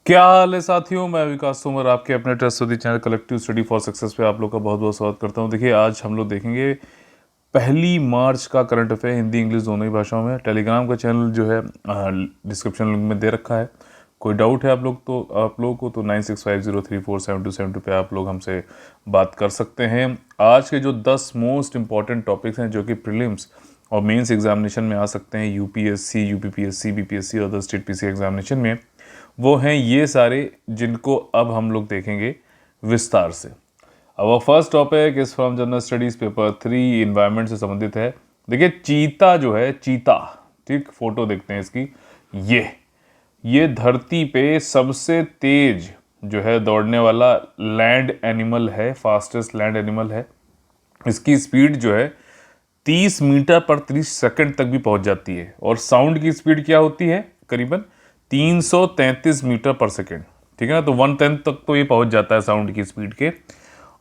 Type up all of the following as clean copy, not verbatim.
क्या हाल है साथियों। मैं विकास तोमर आपके अपने trustworthy channel collective study for success पे आप लोग का बहुत बहुत स्वागत करता हूं। देखिए, आज हम लोग देखेंगे 1 मार्च का करंट अफेयर हिंदी इंग्लिश दोनों ही भाषाओं में। टेलीग्राम का चैनल जो है डिस्क्रिप्शन लिंक में दे रखा है। कोई डाउट है आप लोगों को तो 9650347272 पे आप लोग हमसे बात कर सकते हैं। आज के जो 10 मोस्ट इंपॉर्टेंट टॉपिक्स हैं जो कि प्रीलिम्स और मेंस एग्जामिनेशन में आ सकते हैं, यूपीएससी, यूपीपीएससी, बीपीएससी और अदर स्टेट पीसी एग्जामिनेशन में, वो हैं ये सारे जिनको अब हम लोग देखेंगे विस्तार से। अब first topic is from general studies paper 3, environment से संबंधित है। देखिए, चीता जो है, चीता, ठीक, फोटो देखते हैं इसकी। ये धरती पे सबसे तेज जो है दौड़ने वाला लैंड एनिमल है, फास्टेस्ट लैंड एनिमल है। इसकी स्पीड जो है 30 मीटर पर 30 सेकंड तक भी पहुंच जाती है। और साउंड की स्पीड क्या होती है? करीबन 333 मीटर पर सेकंड। ठीक है ना, तो 1/10 तक तो ये पहुंच जाता है साउंड की स्पीड के।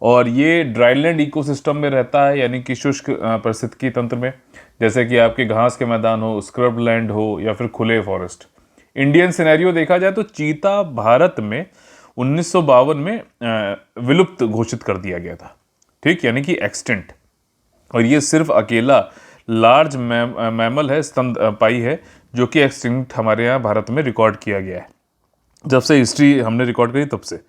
और ये ड्राईलैंड इकोसिस्टम में रहता है, यानी कि शुष्क पारिस्थितिकी तंत्र में, जैसे कि आपके घास के मैदान हो, स्क्रब लैंड हो या फिर खुले फॉरेस्ट। इंडियन सिनेरियो देखा जाए तो चीता भारत में 1952 में विलुप्त घोषित कर दिया गया था, ठीक, यानी कि एक्सटेंट। और ये सिर्फ अकेला लार्ज मैमल है, स्तनपाई है, जो कि एक्सटिंक्ट हमारे यहाँ भारत में रिकॉर्ड किया गया है जब से हिस्ट्री हमने रिकॉर्ड करी तब से।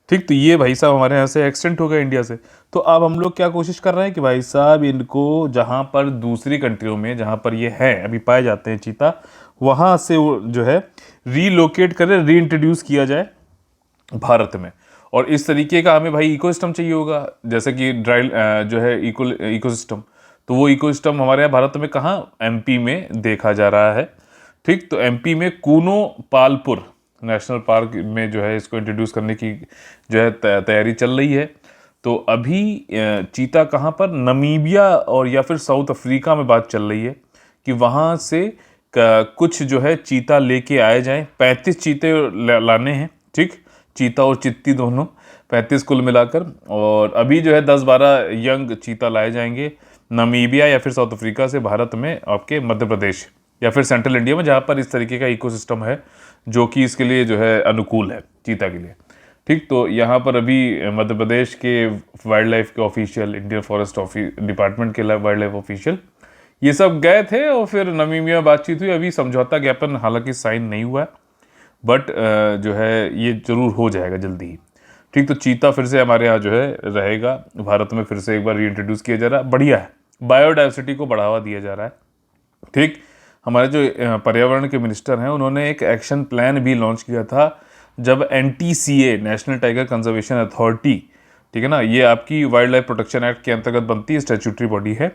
ठीक, तो ये भाई साहब हमारे यहाँ से एक्सटेंट हो गया इंडिया से। तो अब हम लोग क्या कोशिश कर रहे हैं कि भाई साहब इनको जहाँ पर दूसरी कंट्रियों में जहाँ पर ये है अभी पाए जाते हैं चीता, वहाँ से वो जो है रीलोकेट करें, री इंट्रोड्यूस किया जाए भारत में। और इस तरीके का हमें भाई इकोसिस्टम चाहिए होगा, जैसे कि ड्राई जो है इकोसिस्टम। तो वो इकोसिस्टम हमारे यहाँ भारत में कहाँ? एमपी में देखा जा रहा है। ठीक, तो एमपी में कूनो पालपुर नेशनल पार्क में जो है इसको इंट्रोड्यूस करने की जो है तैयारी चल रही है। तो अभी चीता कहाँ पर? नमीबिया और या फिर साउथ अफ्रीका में बात चल रही है कि वहाँ से कुछ जो है चीता लेके आए जाएं। 35 चीते लाने हैं, ठीक, चीता और चित्ती दोनों, 35 कुल मिलाकर। और अभी जो है 10-12 यंग चीता लाए जाएंगे नमीबिया या फिर साउथ अफ्रीका से भारत में, आपके मध्य प्रदेश या फिर सेंट्रल इंडिया में, जहाँ पर इस तरीके का इकोसिस्टम है जो कि इसके लिए जो है अनुकूल है चीता के लिए। ठीक, तो यहाँ पर अभी मध्य प्रदेश के वाइल्ड लाइफ के ऑफिशियल, इंडियन फॉरेस्ट डिपार्टमेंट के वाइल्ड लाइफ ऑफिशियल, ये सब गए थे और फिर नमीबिया बातचीत हुई। अभी समझौता ज्ञापन हालांकि साइन नहीं हुआ है, बट जो है ये जरूर हो जाएगा जल्दी ही। ठीक, तो चीता फिर से हमारे यहाँ जो है रहेगा, भारत में फिर से एक बार रीइंट्रोड्यूस किया जा रहा है। बढ़िया है, बायोडाइवर्सिटी को बढ़ावा दिया जा रहा है। ठीक, हमारे जो पर्यावरण के मिनिस्टर हैं उन्होंने एक एक्शन प्लान भी लॉन्च किया था जब NTCA, national tiger conservation authority, ठीक है ना, ये आपकी वाइल्ड लाइफ प्रोटेक्शन एक्ट के अंतर्गत बनती है, स्टैट्यूटरी बॉडी है।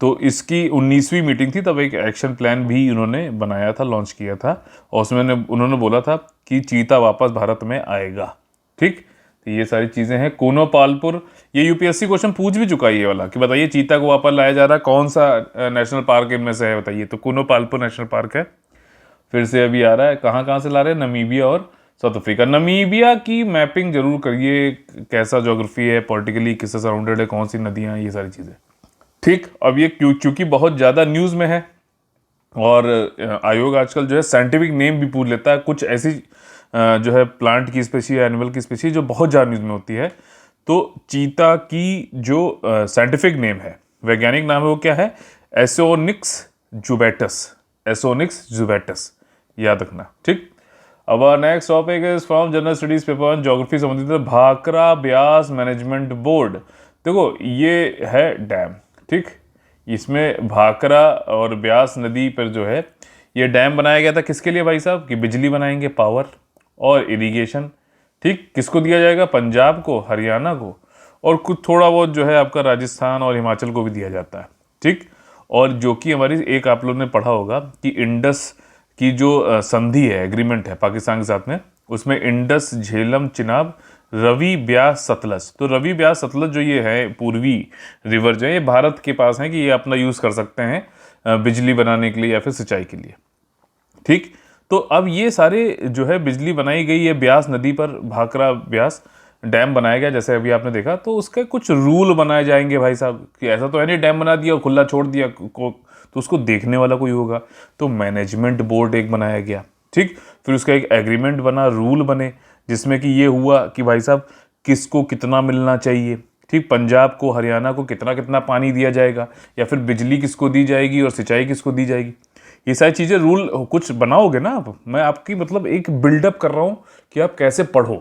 तो इसकी 19वीं मीटिंग थी, तब एक एक्शन प्लान भी उन्होंने बनाया था, लॉन्च किया था। और उसमें उन्होंने बोला था कि चीता वापस भारत में आएगा। ठीक, तो ये सारी चीज़ें हैं। कूनो पालपुर, ये यूपीएससी क्वेश्चन पूछ भी चुका है ये वाला कि बताइए चीता को वापस लाया जा रहा है, कौन सा नेशनल पार्क इनमें से है बताइए। तो कूनो पालपुर नेशनल पार्क है, फिर से अभी आ रहा है। कहाँ कहाँ से ला रहे हैं? नमीबिया और साउथ अफ्रीका। नमीबिया की मैपिंग जरूर करिए, कैसा ज्योग्राफी है, पॉलिटिकली किससे सराउंडेड है, कौन सी नदियाँ, ये सारी चीज़ें। ठीक, अब ये चूंकि बहुत ज़्यादा न्यूज़ में है और आयोग आजकल जो है साइंटिफिक नेम भी पूछ लेता है, कुछ ऐसी जो है प्लांट की स्पेसी, एनिमल की स्पेसी जो बहुत ज़्यादा न्यूज़ में होती है। तो चीता की जो साइंटिफिक नेम है, वैज्ञानिक नाम है, वो क्या है? एसोनिक्स जुबैटस, एसोनिक्स जुबैटस, याद रखना। ठीक, अब next topic is from general studies paper 1, geography संबंधित है, भाखड़ा ब्यास मैनेजमेंट बोर्ड। देखो, ये है डैम, ठीक, इसमें भाखड़ा और ब्यास नदी पर जो है ये डैम बनाया गया था। किसके लिए भाई साहब? कि बिजली बनाएंगे, पावर और इरिगेशन। ठीक, किसको दिया जाएगा? पंजाब को, हरियाणा को, और कुछ थोड़ा बहुत जो है आपका राजस्थान और हिमाचल को भी दिया जाता है। ठीक, और जो कि हमारी एक आप लोगों ने पढ़ा होगा कि इंडस की जो संधि है, एग्रीमेंट है पाकिस्तान के साथ में, उसमें इंडस, झेलम, चिनाब, रवि, ब्यास, सतलज। तो रवि, ब्यास, सतलज जो ये है पूर्वी रिवर जो है, ये भारत के पास है कि ये अपना यूज़ कर सकते हैं बिजली बनाने के लिए या फिर सिंचाई के लिए। ठीक, तो अब ये सारे जो है बिजली बनाई गई है ब्यास नदी पर, भाखड़ा ब्यास डैम बनाया गया जैसे अभी आपने देखा। तो उसके कुछ रूल बनाए जाएंगे भाई साहब, कि ऐसा तो है नहीं डैम बना दिया खुला छोड़ दिया तो उसको देखने वाला कोई होगा। तो मैनेजमेंट बोर्ड एक बनाया गया। ठीक, फिर उसका एक एग्रीमेंट बना, रूल बने, जिसमें कि ये हुआ कि भाई साहब किसको कितना मिलना चाहिए। ठीक, पंजाब को, हरियाणा को कितना कितना पानी दिया जाएगा, या फिर बिजली किसको दी जाएगी और सिंचाई किसको दी जाएगी। ये सारी चीज़ें रूल कुछ बनाओगे ना आप, मैं आपकी मतलब एक बिल्डअप कर रहा हूँ कि आप कैसे पढ़ो।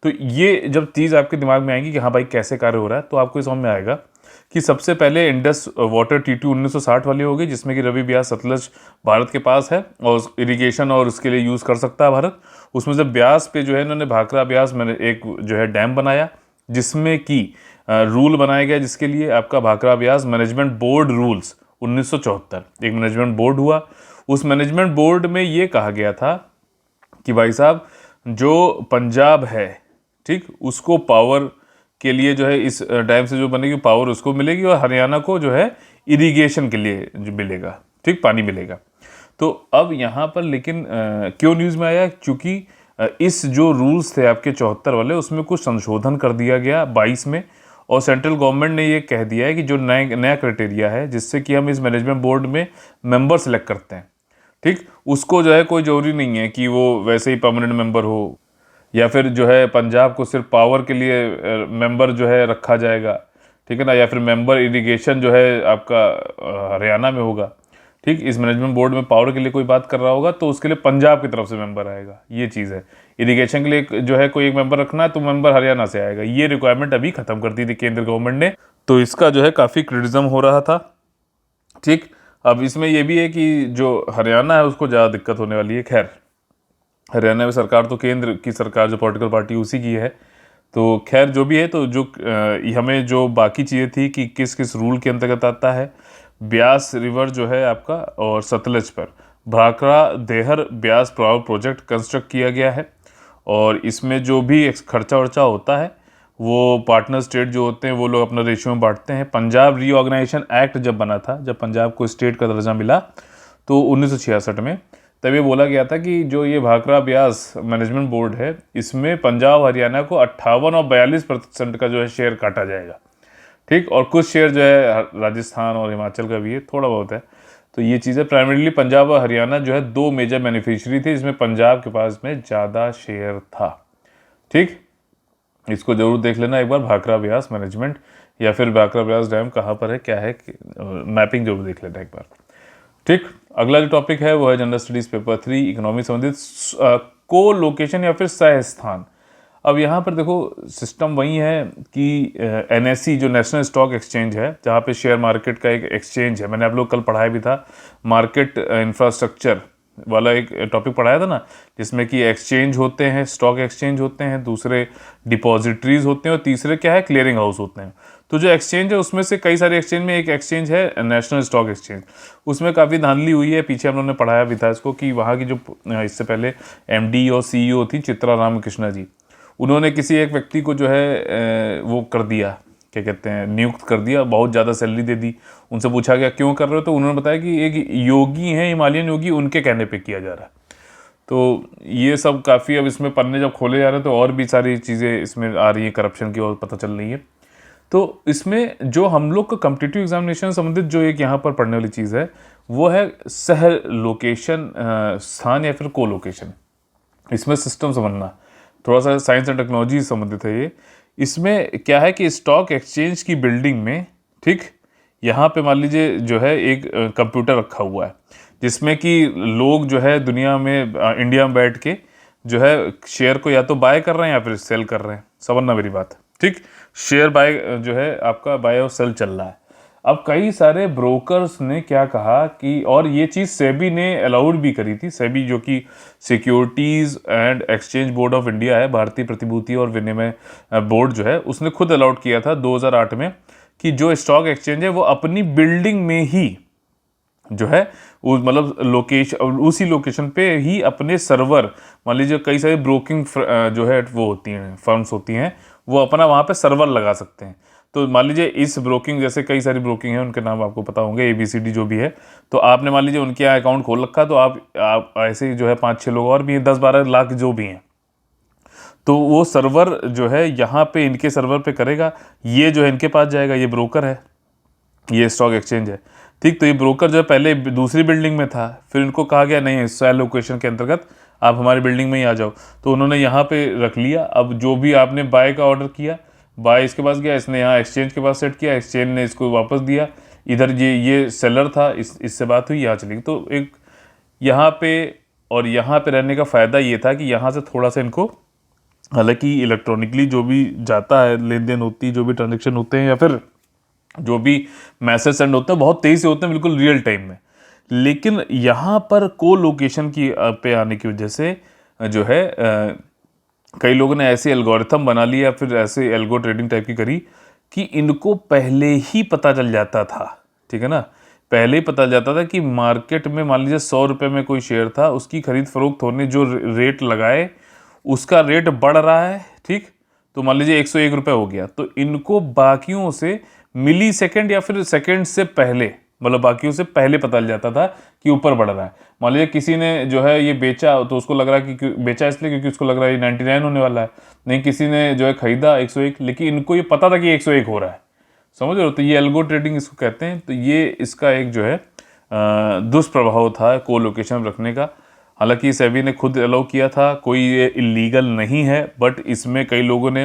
तो ये जब चीज़ आपके दिमाग में आएगी कि हाँ भाई कैसे कार्य हो रहा है, तो आपको समझ में आएगा कि सबसे पहले इंडस वाटर टीटी 1960 वाली होगी, जिसमें कि रवि ब्यास सतलज भारत के पास है और इरिगेशन और उसके लिए यूज़ कर सकता है भारत। उसमें से ब्यास पे जो है इन्होंने भाखड़ा ब्यास मैंने एक जो है डैम बनाया, जिसमें कि रूल बनाया गया, जिसके लिए आपका Bhakra Beas management board rules 1974 एक मैनेजमेंट बोर्ड हुआ। उस मैनेजमेंट बोर्ड में ये कहा गया था कि भाई साहब जो पंजाब है, ठीक, उसको पावर के लिए जो है इस डैम से जो बनेगी पावर उसको मिलेगी, और हरियाणा को जो है इरिगेशन के लिए जो मिलेगा, ठीक, पानी मिलेगा। तो अब यहाँ पर लेकिन क्यों न्यूज़ में आया, क्योंकि इस जो रूल्स थे आपके 74 वाले, उसमें कुछ संशोधन कर दिया गया 22 में, और सेंट्रल गवर्नमेंट ने ये कह दिया है कि जो नया क्राइटेरिया है जिससे कि हम इस मैनेजमेंट बोर्ड में मेंबर सेलेक्ट करते हैं, ठीक, उसको जो है कोई ज़रूरी नहीं है कि वो वैसे ही परमानेंट मेंबर हो, या फिर जो है पंजाब को सिर्फ पावर के लिए मेंबर जो है रखा जाएगा, ठीक है ना, या फिर मेंबर इरिगेशन जो है आपका हरियाणा में होगा। ठीक, इस मैनेजमेंट बोर्ड में पावर के लिए कोई बात कर रहा होगा तो उसके लिए पंजाब की तरफ से मेंबर आएगा, ये चीज़ है। इरिगेशन के लिए जो है कोई एक मेंबर रखना है तो मेंबर हरियाणा से आएगा। ये रिक्वायरमेंट अभी खत्म कर दी थी केंद्र गवर्नमेंट ने, तो इसका जो है काफ़ी क्रिटिसिज्म हो रहा था। ठीक, अब इसमें यह भी है कि जो हरियाणा है उसको ज़्यादा दिक्कत होने वाली है। खैर, हरियाणा में सरकार तो केंद्र की सरकार, जो पॉलिटिकल पार्टी उसी की है, तो खैर जो भी है, तो जो हमें जो बाकी चीज़ें थी कि किस किस रूल के अंतर्गत आता है, ब्यास रिवर जो है आपका और सतलज पर Bhakra there Beas power project construct किया गया है, और इसमें जो भी खर्चा वर्चा होता है वो पार्टनर स्टेट जो होते हैं वो लोग अपना रेशियो में बांटते हैं। पंजाब रीऑर्गेनाइजेशन एक्ट जब बना था, जब पंजाब को स्टेट का दर्जा मिला तो 1966 में, तब ये बोला गया था कि जो ये भाखड़ा ब्यास मैनेजमेंट बोर्ड है, इसमें पंजाब हरियाणा को 58 और 42% का जो है शेयर काटा जाएगा। ठीक, और कुछ शेयर जो है राजस्थान और हिमाचल का भी है, थोड़ा बहुत है। तो ये चीज़ें प्राइमरीली पंजाब और हरियाणा जो है दो मेजर बेनिफिशियरी थे, इसमें पंजाब के पास में ज़्यादा शेयर था। ठीक, इसको जरूर देख लेना एक बार, भाखड़ा ब्यास मैनेजमेंट या फिर भाखड़ा ब्यास डैम कहाँ पर है, क्या है, मैपिंग जरूर देख लेना एक बार। ठीक, अगला जो टॉपिक है वो है जनरल स्टडीज पेपर 3 इकोनॉमी संबंधित को लोकेशन या फिर सह स्थान। अब यहाँ पर देखो सिस्टम वही है कि NSE जो नेशनल स्टॉक एक्सचेंज है, जहाँ पे शेयर मार्केट का एक एक्सचेंज है, मैंने आप लोग कल पढ़ाया भी था, मार्केट इंफ्रास्ट्रक्चर वाला एक टॉपिक पढ़ाया था ना, जिसमें कि एक्सचेंज होते हैं, स्टॉक एक्सचेंज होते हैं, दूसरे डिपॉजिटरीज होते हैं, और तीसरे क्या है, क्लियरिंग हाउस होते हैं। तो जो एक्सचेंज है उसमें से कई सारे एक्सचेंज में एक एक्सचेंज है नेशनल स्टॉक एक्सचेंज, उसमें काफ़ी धांधली हुई है, पीछे हम लोगों ने पढ़ाया भी था इसको, कि वहाँ की जो इससे पहले MD और CEO थी चित्रा रामकृष्णा जी, उन्होंने किसी एक व्यक्ति को जो है वो कर दिया, क्या कहते हैं, नियुक्त कर दिया, बहुत ज़्यादा सैलरी दे दी। उनसे पूछा गया क्यों कर रहे हो, तो उन्होंने बताया कि एक योगी हैं, हिमालयन योगी, उनके कहने पे किया जा रहा है। तो ये सब काफ़ी, अब इसमें पन्ने जब खोले जा रहे हैं तो और भी सारी चीज़ें इसमें आ रही हैं, करप्शन की और पता चल रही है। तो इसमें जो हम लोग का कॉम्पिटिटिव एग्जामिनेशन संबंधित जो एक यहाँ पर पढ़ने वाली चीज़ है वो है सह लोकेशन, स्थान या फिर को लोकेशन। इसमें सिस्टम समझना, थोड़ा सा साइंस एंड टेक्नोलॉजी संबंधित है ये। इसमें क्या है कि स्टॉक एक्सचेंज की बिल्डिंग में, ठीक, यहाँ पे मान लीजिए जो है एक कंप्यूटर रखा हुआ है, जिसमें कि लोग जो है दुनिया में इंडिया में बैठ के जो है शेयर को या तो बाय कर रहे हैं या फिर सेल कर रहे हैं, समझना मेरी बात। ठीक, शेयर बाय जो है आपका बाय और सेल चल रहा है। अब कई सारे ब्रोकर्स ने क्या कहा कि, और ये चीज़ सेबी ने अलाउड भी करी थी, सेबी जो कि securities and exchange board of India है, भारतीय प्रतिभूति और विनिमय बोर्ड जो है, उसने खुद अलाउड किया था 2008 में कि जो स्टॉक एक्सचेंज है वो अपनी बिल्डिंग में ही जो है मतलब लोकेशन, उसी लोकेशन पे ही अपने सर्वर, मान लीजिए कई सारी ब्रोकिंग जो है वो होती हैं, फर्म्स होती हैं, वो अपना वहाँ पे सर्वर लगा सकते हैं। तो मान लीजिए इस ब्रोकिंग, जैसे कई सारी ब्रोकिंग है, उनके नाम आपको पता होंगे, ABCD जो भी है, तो आपने मान लीजिए उनके यहाँ अकाउंट खोल रखा, तो आप ऐसे ही जो है 5-6 लोग और भी हैं, 10-12 लाख जो भी हैं, तो वो सर्वर जो है यहाँ पे इनके सर्वर पे करेगा, ये जो है इनके पास जाएगा, ये ब्रोकर है, ये स्टॉक एक्सचेंज है। ठीक, तो ये ब्रोकर जो है पहले दूसरी बिल्डिंग में था, फिर इनको कहा गया नहीं, इस लोकेशन के अंतर्गत आप हमारी बिल्डिंग में ही आ जाओ। तो उन्होंने यहाँ पे रख लिया। अब जो भी आपने बाय का ऑर्डर किया, बाय इसके पास गया, इसने यहाँ एक्सचेंज के पास सेट किया, एक्सचेंज ने इसको वापस दिया। इधर ये सेलर था, इससे बात हुई, यहाँ चली गई। तो एक यहाँ पे और यहाँ पे रहने का फ़ायदा ये था कि यहाँ से थोड़ा सा इनको, हालांकि इलेक्ट्रॉनिकली जो भी जाता है, लेन देन होती है, जो भी ट्रांजेक्शन होते हैं या फिर जो भी मैसेज सेंड होते हैं, बहुत तेज़ी से होते हैं, बिल्कुल रियल टाइम में। लेकिन यहाँ पर को लोकेशन की पे आने की वजह से जो है कई लोगों ने ऐसे एल्गोरिथम बना लिया, फिर ऐसे एल्गो ट्रेडिंग टाइप की करी कि इनको पहले ही पता चल जाता था, ठीक है ना, पहले ही पता चल जाता था कि मार्केट में मान लीजिए 100 रुपये में कोई शेयर था, उसकी खरीद फरोख्त होने जो रेट लगाए उसका रेट बढ़ रहा है, ठीक। तो मान लीजिए 101 रुपये हो गया, तो इनको बाकियों से मिली सेकेंड या फिर सेकेंड से पहले, मतलब बाकियों से पहले पता चल जाता था कि ऊपर बढ़ रहा है। मान लीजिए किसी ने जो है ये बेचा, तो उसको लग रहा है कि बेचा इसलिए क्योंकि उसको लग रहा है ये 99 होने वाला है। नहीं, किसी ने जो है खरीदा 101, लेकिन इनको ये पता था कि 101 हो रहा है, समझ रहे हो। तो ये एल्गो ट्रेडिंग इसको कहते हैं। तो ये इसका एक जो है दुष्प्रभाव था को लोकेशन रखने का। हालांकि सेबी ने खुद अलाउ किया था, कोई ये इलीगल नहीं है, बट इसमें कई लोगों ने,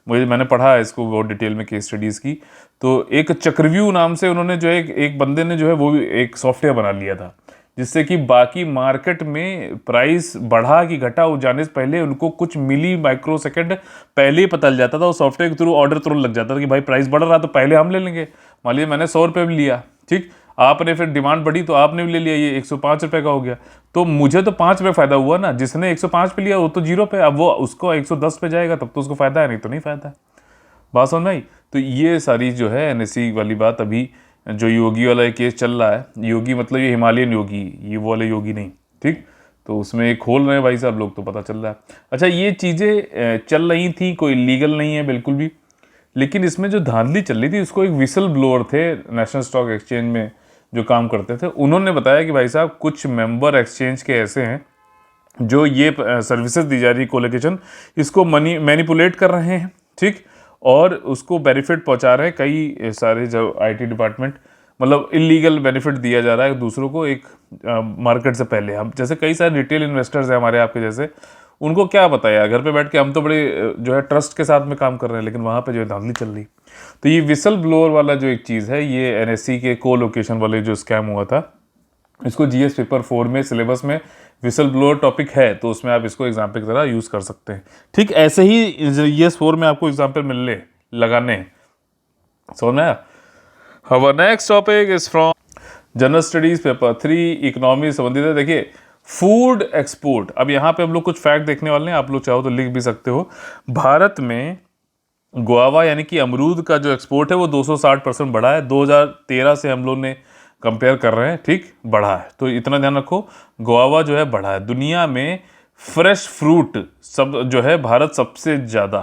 मैंने पढ़ा है इसको बहुत डिटेल में, केस स्टडीज़ की। तो एक चक्रव्यूह नाम से उन्होंने जो है एक बंदे ने जो है वो भी एक सॉफ्टवेयर बना लिया था, जिससे कि बाकी मार्केट में प्राइस बढ़ा कि घटा हो जाने से पहले उनको कुछ मिली माइक्रो सेकंड पहले ही पता चल जाता था। उस सॉफ्टवेयर के थ्रू ऑर्डर तुरंत लग जाता था कि भाई प्राइस बढ़ रहा तो पहले हम ले लेंगे। मान लीजिए मैंने 100 रुपये भी लिया, ठीक, आपने फिर डिमांड बढ़ी तो आपने भी ले लिया, ये 105 रुपये का हो गया, तो मुझे तो 5 रुपये फायदा हुआ ना। जिसने 105 पे लिया वो तो 0 पे, अब वो उसको 110 पे जाएगा तब तो उसको फायदा है, नहीं तो नहीं फायदा है। बात समझ में आई। तो ये सारी जो है एनएससी वाली बात, अभी जो योगी वाला एक केस चल रहा है, योगी मतलब ये हिमालयन योगी, ये वो वाले योगी नहीं, ठीक। तो उसमें खोल रहे हैं भाई साहब लोग, तो पता चल रहा है। अच्छा, ये चीज़ें चल रही थी, कोई लीगल नहीं है बिल्कुल भी, लेकिन इसमें जो धांधली चल रही थी, उसको एक विसल ब्लोअर थे नेशनल स्टॉक एक्सचेंज में जो काम करते थे, उन्होंने बताया कि भाई साहब कुछ मेंबर एक्सचेंज के ऐसे हैं जो ये सर्विसेज दी जा रही कोलोकेशन, इसको मैनिपुलेट कर रहे हैं, ठीक, और उसको बेनिफिट पहुंचा रहे हैं। कई सारे जो आईटी डिपार्टमेंट, मतलब इलीगल बेनिफिट दिया जा रहा है दूसरों को एक मार्केट से पहले। हम जैसे कई सारे रिटेल इन्वेस्टर्स हैं हमारे आपके जैसे, उनको क्या पता है, घर पे बैठ के हम तो बड़े जो है ट्रस्ट के साथ में काम कर रहे हैं, लेकिन वहाँ पे जो है धांधली चल रही। तो ये विसल ब्लोअर वाला जो एक चीज़ है, ये एनएससी के को लोकेशन वाले जो स्कैम हुआ था, इसको जीएस पेपर 4 में सिलेबस में विसल ब्लोअर टॉपिक है, तो उसमें आप इसको एग्जाम्पल की तरह यूज़ कर सकते हैं, ठीक। ऐसे ही जीएस 4 में आपको एग्जाम्पल मिलने लगाने हैं, समझ में आया। हमारा next topic is from general studies paper 3 economy संबंधित है। देखिए, फूड एक्सपोर्ट। अब यहाँ पे हम लोग कुछ फैक्ट देखने वाले हैं, आप लोग चाहो तो लिख भी सकते हो। भारत में गुआवा यानी कि अमरूद का जो एक्सपोर्ट है वो 260% बढ़ा है। 2013 से हम लोग ने कंपेयर कर रहे हैं, ठीक, बढ़ा है। तो इतना ध्यान रखो, गुआवा जो है बढ़ा है। दुनिया में फ्रेश फ्रूट सब जो है भारत सबसे ज़्यादा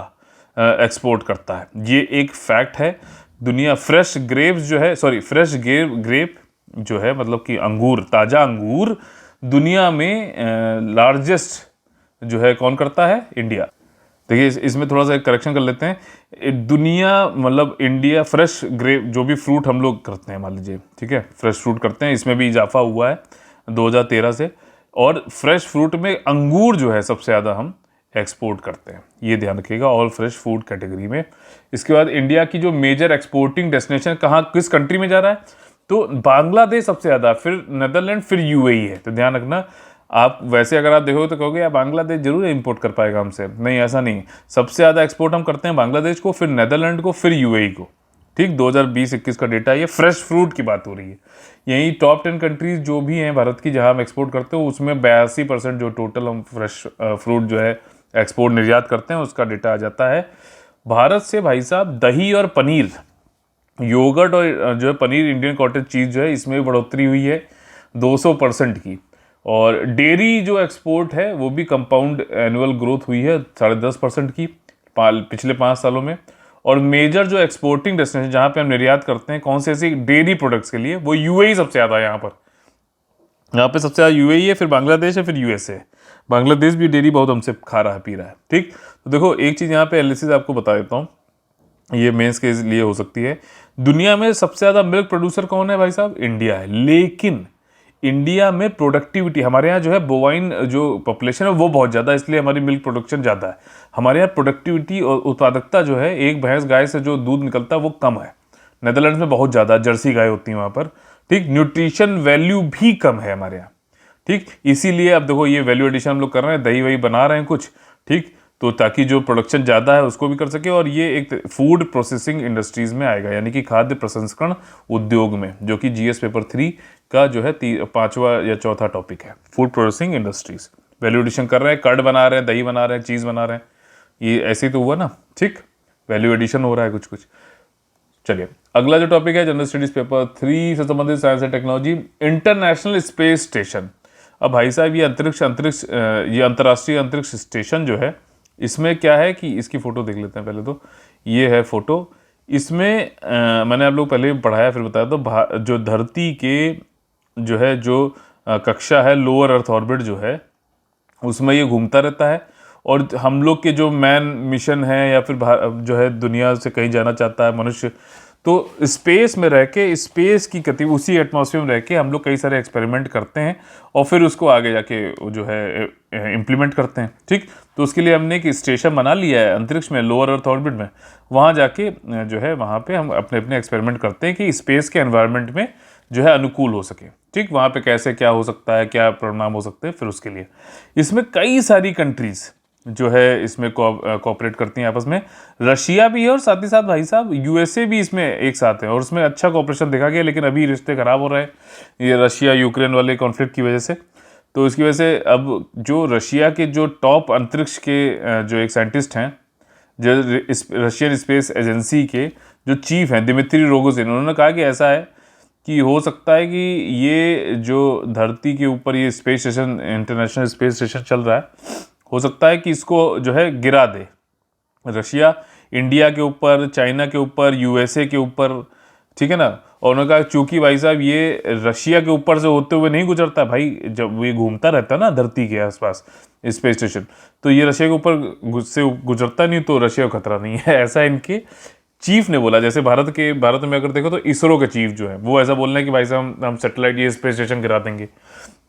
एक्सपोर्ट करता है, ये एक फैक्ट है। दुनिया फ्रेश ग्रेप्स जो है, सॉरी फ्रेश ग्रेप जो है, मतलब कि अंगूर, ताज़ा अंगूर दुनिया में लार्जेस्ट जो है कौन करता है, इंडिया। देखिए इसमें थोड़ा सा एक करेक्शन कर लेते हैं। दुनिया मतलब इंडिया फ्रेश ग्रेप जो भी फ्रूट हम लोग करते हैं, मान लीजिए, ठीक है, फ्रेश फ्रूट करते हैं, इसमें भी इजाफा हुआ है 2013 से। और फ्रेश फ्रूट में अंगूर जो है सबसे ज़्यादा हम एक्सपोर्ट करते हैं, ये ध्यान रखिएगा, ऑल फ्रेश फूड कैटेगरी में। इसके बाद इंडिया की जो मेजर एक्सपोर्टिंग डेस्टिनेशन कहाँ, किस कंट्री में जा रहा है, तो बांग्लादेश सबसे ज़्यादा, फिर नेदरलैंड, फिर यूएई है। तो ध्यान रखना, आप वैसे अगर आप देखोगे तो कहोगे यार बांग्लादेश जरूर इंपोर्ट कर पाएगा हमसे, नहीं, ऐसा नहीं। सबसे ज़्यादा एक्सपोर्ट हम करते हैं बांग्लादेश को, फिर नेदरलैंड को, फिर यूएई को, ठीक। 2020-21 का डेटा, ये फ्रेश फ्रूट की बात हो रही है। यही टॉप 10 कंट्रीज जो भी हैं भारत की जहां हम एक्सपोर्ट करते हो, उसमें 82% जो टोटल हम फ्रेश फ्रूट जो है एक्सपोर्ट निर्यात करते हैं, उसका डेटा आ जाता है। भारत से भाई साहब दही और पनीर, योगर्ट और जो है पनीर, इंडियन कॉटेज चीज़ जो है, इसमें भी बढ़ोतरी हुई है 200% की। और डेयरी जो एक्सपोर्ट है वो भी कंपाउंड एनुअल ग्रोथ हुई है 10.5% की पिछले 5 सालों में। और मेजर जो एक्सपोर्टिंग डेस्टिनेशन जहाँ पे हम निर्यात करते हैं कौन से ऐसी डेयरी प्रोडक्ट्स के लिए, वो यूएई सबसे ज़्यादा है। यहाँ पे सबसे ज़्यादा यूएई है, फिर बांग्लादेश है, फिर यूएसए। बांग्लादेश भी डेयरी बहुत हमसे खा रहा है, पी रहा है, ठीक। तो देखो एक चीज़ यहाँ पे एनालिसिस आपको बता देता हूँ, ये मेंस के लिए हो सकती है। दुनिया में सबसे ज़्यादा मिल्क प्रोड्यूसर कौन है भाई साहब, इंडिया है। लेकिन इंडिया में प्रोडक्टिविटी, हमारे यहाँ जो है बोवाइन जो पॉपुलेशन है वो बहुत ज़्यादा है, इसलिए हमारी मिल्क प्रोडक्शन ज़्यादा है। हमारे यहाँ प्रोडक्टिविटी और उत्पादकता जो है, एक भैंस गाय से जो दूध निकलता है वो कम है। नेदरलैंड्स में बहुत ज़्यादा जर्सी गाय होती है वहाँ पर, ठीक। न्यूट्रिशन वैल्यू भी कम है हमारे यहाँ, ठीक। इसीलिए अब देखो ये वैल्यू एडिशन हम लोग कर रहे हैं, दही वही बना रहे हैं कुछ, ठीक, तो ताकि जो प्रोडक्शन ज़्यादा है उसको भी कर सके। और ये एक फूड प्रोसेसिंग इंडस्ट्रीज में आएगा, यानी कि खाद्य प्रसंस्करण उद्योग में, जो कि जीएस पेपर 3 का जो है 5वां या 4था टॉपिक है, food processing industries. Value addition कर रहे हैं, कर्ड बना रहे हैं, दही बना रहे हैं, चीज़ बना रहे हैं, ये ऐसे ही तो हुआ ना, ठीक। वैल्यू एडिशन हो रहा है कुछ कुछ। चलिए अगला जो टॉपिक है जनरल स्टडीज पेपर 3 से संबंधित science and technology, international space station. अब भाई साहब ये ये अंतर्राष्ट्रीय अंतरिक्ष स्टेशन जो है, इसमें क्या है कि इसकी फोटो देख लेते हैं पहले। तो ये है फोटो, इसमें मैंने आप लोग पहले पढ़ाया फिर बताया, तो जो धरती के जो है जो कक्षा है लोअर अर्थ ऑर्बिट जो है, उसमें ये घूमता रहता है। और हम लोग के जो मैन मिशन है या फिर जो है दुनिया से कहीं जाना चाहता है मनुष्य, तो स्पेस में रह के, स्पेस की गति, उसी एटमॉस्फेयर में रह के हम लोग कई सारे एक्सपेरिमेंट करते हैं और फिर उसको आगे जाके जो है इम्प्लीमेंट करते हैं, ठीक। तो उसके लिए हमने एक स्टेशन बना लिया है अंतरिक्ष में, लोअर अर्थ ऑर्बिट में। वहाँ जाके जो है वहाँ पे हम अपने अपने एक्सपेरिमेंट करते हैं कि स्पेस के एनवायरनमेंट में जो है अनुकूल हो सके, ठीक। वहाँ पे कैसे क्या हो सकता है, क्या परिणाम हो सकते हैं, फिर उसके लिए इसमें कई सारी कंट्रीज़ जो है इसमें कोऑपरेट करती हैं आपस में। रशिया भी है और साथ ही साथ भाई साहब यूएसए भी इसमें एक साथ है, और उसमें अच्छा कोऑपरेशन देखा गया। लेकिन अभी रिश्ते खराब हो रहे हैं ये रशिया यूक्रेन वाले कॉन्फ्लिक्ट की वजह से। तो इसकी वजह से अब जो रशिया के जो टॉप अंतरिक्ष के जो एक साइंटिस्ट हैं, जो रशियन स्पेस एजेंसी के जो चीफ हैं दिमित्री रोगोजिन, उन्होंने कहा कि ऐसा है कि हो सकता है कि ये जो धरती के ऊपर ये space station, international space station चल रहा है, हो सकता है कि इसको जो है गिरा दे रशिया, इंडिया के ऊपर, चाइना के ऊपर, यूएसए के ऊपर, ठीक है ना। और उन्होंने कहा चूंकि भाई साहब ये रशिया के ऊपर से होते हुए नहीं गुजरता भाई, जब ये घूमता रहता है ना धरती के आसपास स्पेस स्टेशन, तो ये रशिया के ऊपर से गुजरता नहीं, तो रशिया को खतरा नहीं है, ऐसा इनके चीफ ने बोला। जैसे भारत में अगर देखो तो इसरो के चीफ जो है वो ऐसा बोल रहे हैं कि भाई साहब हम सैटेलाइट ये स्पेस स्टेशन गिरा देंगे,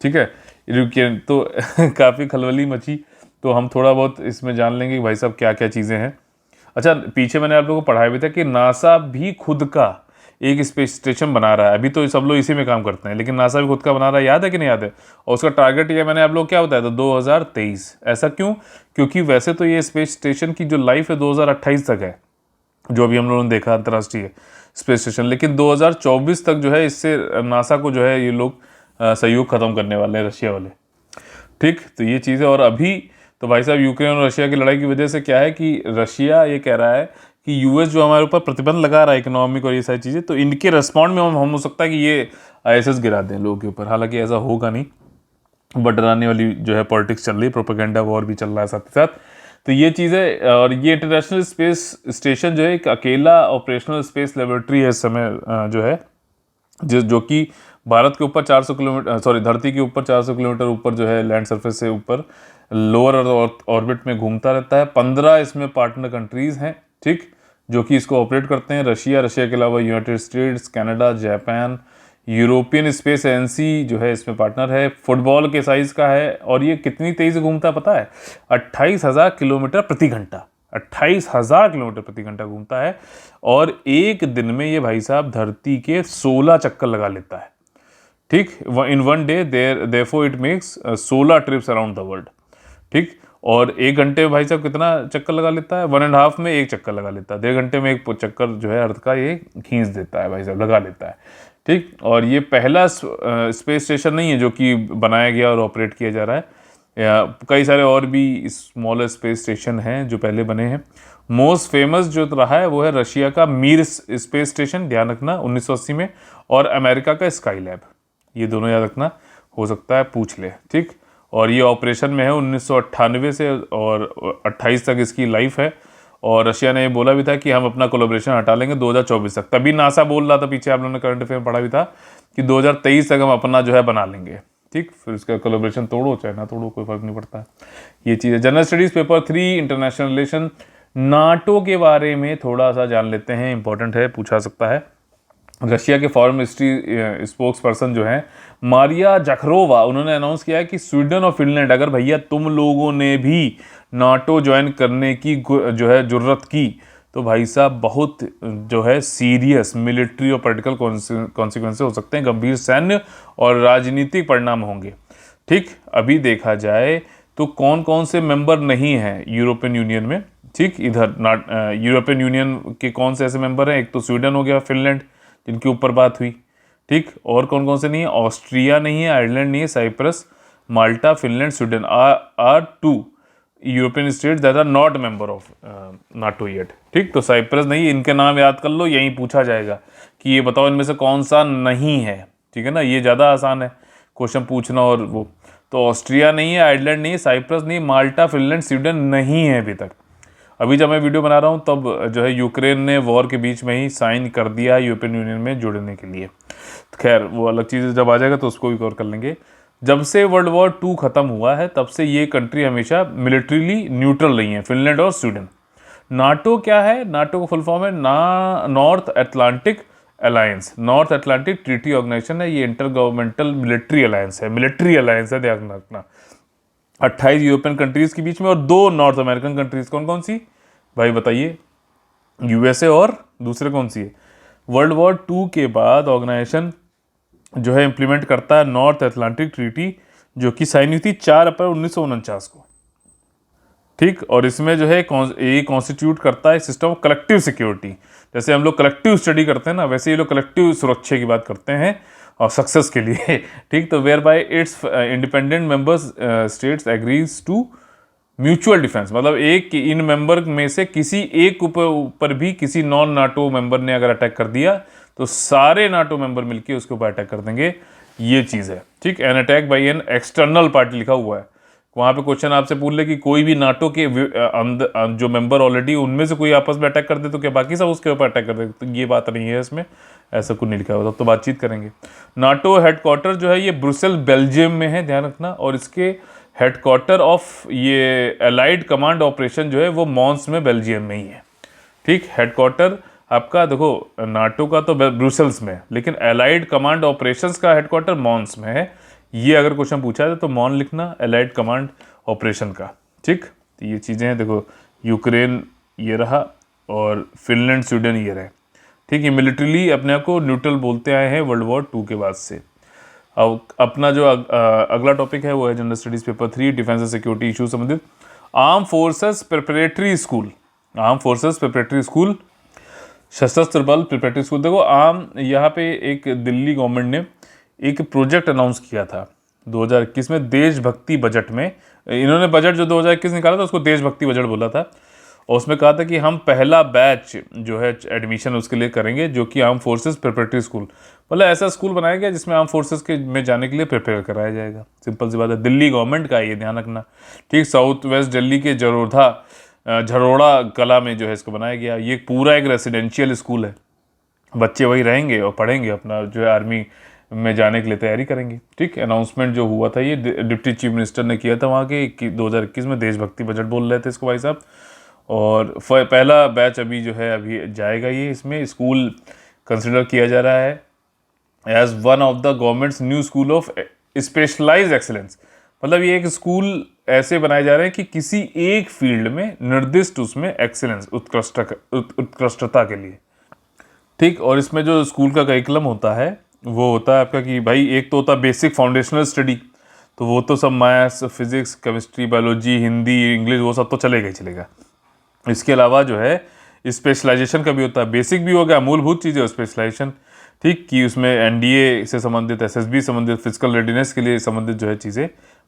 ठीक है। तो काफ़ी खलबली मची। तो हम थोड़ा बहुत इसमें जान लेंगे कि भाई साहब क्या क्या चीज़ें हैं। अच्छा, पीछे मैंने आप लोगों को पढ़ाया भी था कि नासा भी खुद का एक स्पेस स्टेशन बना रहा है। अभी तो सब लोग इसी में काम करते हैं, लेकिन नासा भी खुद का बना रहा है, याद है कि नहीं याद है। और उसका टारगेट ये मैंने आप लोग क्या बताया था, 2023। ऐसा क्यों? क्योंकि वैसे तो ये स्पेस स्टेशन की जो लाइफ है 2028 तक है, जो अभी हम लोगों ने देखा अंतर्राष्ट्रीय स्पेस स्टेशन, लेकिन 2024 तक जो है इससे नासा को जो है ये लोग सहयोग खत्म करने वाले हैं, रशिया वाले, ठीक। तो ये चीज़ है। और अभी तो भाई साहब यूक्रेन और रशिया की लड़ाई की वजह से क्या है कि रशिया ये कह रहा है कि यूएस जो हमारे ऊपर प्रतिबंध लगा रहा है इकोनॉमिक और ये सारी चीज़ें, तो इनके रिस्पॉन्ड में हम हो सकता है कि ये आईएसएस गिरा दें लोगों के ऊपर। हालांकि ऐसा होगा नहीं, बट डराने वाली जो है पॉलिटिक्स चल रही है, प्रोपेगेंडा वॉर भी चल रहा है साथ ही साथ। तो ये चीज़ें, और ये इंटरनेशनल स्पेस स्टेशन जो है एक अकेला ऑपरेशनल स्पेस लेबोरेटरी है इस समय जो है, जो कि भारत के ऊपर 400 किलोमीटर, सॉरी धरती के ऊपर 400 किलोमीटर ऊपर जो है लैंड सरफेस से ऊपर लोअर ऑर्बिट में घूमता रहता है। 15 इसमें पार्टनर कंट्रीज हैं, ठीक, जो कि इसको ऑपरेट करते हैं। रशिया के अलावा United states, Canada, Japan, European space agency जो है इसमें पार्टनर है। फुटबॉल के साइज का है, और ये कितनी तेजी से घूमता है पता है? 28,000 किलोमीटर प्रति घंटा, 28,000 किलोमीटर प्रति घंटा घूमता है। और एक दिन में ये भाई साहब धरती के 16 चक्कर लगा लेता है, ठीक। In one day therefore it makes 16 trips around the world, ठीक। और एक घंटे में भाई साहब कितना चक्कर लगा लेता है? 1.5 में एक चक्कर लगा लेता है। 1.5 घंटे में एक चक्कर जो है अर्थ का ये खींच देता है भाई साहब, लगा लेता है, ठीक। और ये पहला स्पेस स्टेशन नहीं है जो कि बनाया गया और ऑपरेट किया जा रहा है, या कई सारे और भी स्मॉलर स्पेस स्टेशन हैं जो पहले बने हैं। मोस्ट फेमस जो रहा है वो है रशिया का मीर स्पेस स्टेशन, ध्यान रखना, 1980 में, और अमेरिका का स्काई लैब, ये दोनों याद रखना, हो सकता है पूछ ले, ठीक। और ये ऑपरेशन में है 1998 से और 28 तक इसकी लाइफ है। और रशिया ने ये बोला भी था कि हम अपना कोलैबोरेशन हटा लेंगे 2024 तक। तभी नासा बोल रहा था, पीछे आप लोगों ने करंट अफेयर में पढ़ा भी था, कि 2023 तक हम अपना जो है बना लेंगे, ठीक। फिर उसका कोलैबोरेशन तोड़ो चाहे ना तोड़ो, कोई फर्क नहीं पड़ता। ये चीज़ है। General studies paper 3 international relation, NATO के बारे में थोड़ा सा जान लेते हैं, इंपॉर्टेंट है, पूछा सकता है। रशिया के फॉरेन मिनिस्ट्री स्पोक्स पर्सन जो हैं मारिया जाखरोवा, उन्होंने अनाउंस किया है कि स्वीडन और फिनलैंड, अगर भैया तुम लोगों ने भी नाटो ज्वाइन करने की जो है जुर्रत की, तो भाई साहब बहुत जो है सीरियस मिलिट्री और पॉलिटिकल कॉन्सिक्वेंसेस हो सकते हैं, गंभीर सैन्य और राजनीतिक परिणाम होंगे। ठीक, अभी देखा जाए तो कौन कौन से मेंबर नहीं हैं यूरोपियन यूनियन में। ठीक, इधर यूरोपियन यूनियन के कौन से ऐसे मेंबर हैं, एक तो स्वीडन हो गया, फिनलैंड जिनके ऊपर बात हुई। ठीक, और कौन कौन से नहीं है, ऑस्ट्रिया नहीं है, आयरलैंड नहीं है, Cyprus, Malta, Finland, Sweden are two European states that are not member of NATO yet. ठीक, तो साइप्रस नहीं, इनके नाम याद कर लो, यहीं पूछा जाएगा कि ये बताओ इनमें से कौन सा नहीं है। ठीक है ना, ये ज़्यादा आसान है क्वेश्चन पूछना। और वो तो ऑस्ट्रिया नहीं है, आयरलैंड नहीं है, साइप्रस नहीं, माल्टा, फिनलैंड, स्वीडन नहीं है अभी तक। अभी जब मैं वीडियो बना रहा हूँ तब जो है यूक्रेन ने वॉर के बीच में ही साइन कर दिया यूरोपियन यूनियन में जुड़ने के लिए। खैर वो अलग चीज़ है, जब आ जाएगा तो उसको भी कवर कर लेंगे। जब से वर्ल्ड वॉर 2 ख़त्म हुआ है तब से ये कंट्री हमेशा मिलिट्रीली न्यूट्रल रही हैं, फिनलैंड और स्वीडन। नाटो क्या है, नाटो का फुल फॉर्म है North Atlantic alliance, North Atlantic treaty organisation है। ये इंटर गवर्नमेंटल मिलिट्री अलायंस है, मिलिट्री अलायंस है, ध्यान रखना। 28 यूरोपियन कंट्रीज के बीच में और 2 नॉर्थ अमेरिकन कंट्रीज। कौन कौन सी भाई बताइए, यूएसए और दूसरे कौन सी है। वर्ल्ड वॉर 2 के बाद ऑर्गेनाइजेशन जो है इंप्लीमेंट करता है नॉर्थ अटलांटिक ट्रीटी, जो कि साइन हुई थी 4 अप्रैल 1949 को। ठीक, और इसमें जो है ये कॉन्स्टिट्यूट करता है सिस्टम ऑफ कलेक्टिव सिक्योरिटी। जैसे हम लोग कलेक्टिव स्टडी करते हैं ना, वैसे ये लोग कलेक्टिव सुरक्षा की बात करते हैं और सक्सेस के लिए। ठीक, तो whereby its independent members states agrees to mutual defence, मतलब एक इन मेंबर में से किसी एक ऊपर भी किसी नॉन नाटो मेंबर ने अगर अटैक कर दिया तो सारे नाटो मेंबर मिलके उसके ऊपर अटैक कर देंगे। ये चीज़ है। ठीक, an attack by an external party लिखा हुआ है वहाँ पे। क्वेश्चन आपसे पूछ ले कि कोई भी नाटो के जो मेंबर ऑलरेडी उनमें से कोई आपस में अटैक कर दे तो क्या बाकी सब उसके ऊपर अटैक कर दे, तो ये बात नहीं है इसमें, ऐसा कुछ नहीं लिखा हुआ। तो बातचीत करेंगे। नाटो हेडक्वार्टर जो है ये ब्रुसेल बेल्जियम में है, ध्यान रखना। और इसके हेडक्वार्टर ऑफ ये एलाइड कमांड ऑपरेशन जो है वो मॉन्स में बेल्जियम में ही है। ठीक, हेडक्वार्टर आपका देखो नाटो का तो ब्रुसेल्स में है, लेकिन एलाइड कमांड ऑपरेशंस का हेडक्वार्टर मॉन्स में है। ये अगर क्वेश्चन पूछा है तो मॉन लिखना, एलाइड कमांड ऑपरेशन का। ठीक, तो ये चीज़ें हैं, देखो यूक्रेन ये रहा और फिनलैंड स्वीडन ये रहे। ठीक, ये मिलिट्रीली अपने आप को न्यूट्रल बोलते आए हैं वर्ल्ड वॉर 2 के बाद से। अब अपना जो अगला टॉपिक है वो है general studies paper 3, defence and security issue संबंधित। Arm forces preparatory school, arm forces preparatory school, सशस्त्र बल प्रिपरेटरी स्कूल। देखो यहाँ पे एक दिल्ली गवर्नमेंट ने एक प्रोजेक्ट अनाउंस किया था 2021 में देशभक्ति बजट में। इन्होंने बजट जो 2021 निकाला था उसको देशभक्ति बजट बोला था, और उसमें कहा था कि हम पहला बैच जो है एडमिशन उसके लिए करेंगे जो कि आर्म फोर्सेस प्रिपरेटरी स्कूल, मतलब ऐसा स्कूल बनाया गया जिसमें आर्म फोर्सेस के में जाने के लिए प्रिपेयर कराया जाएगा। सिंपल सी बात है, दिल्ली गवर्नमेंट का ये ध्यान रखना। ठीक, साउथ वेस्ट दिल्ली के झरोड़ा कला में जो है इसको बनाया गया। ये पूरा एक रेसिडेंशियल स्कूल है, बच्चे वही रहेंगे और पढ़ेंगे, अपना जो है आर्मी में जाने के लिए तैयारी करेंगे। ठीक, अनाउंसमेंट जो हुआ था ये डिप्टी चीफ मिनिस्टर ने किया था वहाँ के कि 2021 में देशभक्ति बजट बोल रहे थे इसको भाई साहब। और पहला बैच अभी जो है अभी जाएगा ये, इसमें स्कूल कंसिडर किया जा रहा है as one of the government's new school of specialised excellence. मतलब ये एक स्कूल ऐसे बनाए जा रहे हैं कि किसी एक फील्ड में निर्दिष्ट उसमें एक्सीलेंस उत्कृष्टता के लिए। ठीक, और इसमें जो स्कूल का करिकुलम होता है वो होता है आपका कि भाई एक तो होता है बेसिक फाउंडेशनल स्टडी, तो वो तो सब maths, physics, chemistry, biology, Hindi, English वो सब तो चलेगा ही चलेगा। इसके अलावा जो है स्पेशलाइजेशन का भी होता है, बेसिक भी हो गया, मूलभूत चीज़ें और स्पेशलाइजेशन। ठीक, कि उसमें एनडीए से संबंधित, एसएसबी संबंधित, फिजिकल रेडीनेस के लिए संबंधित जो है चीज़ें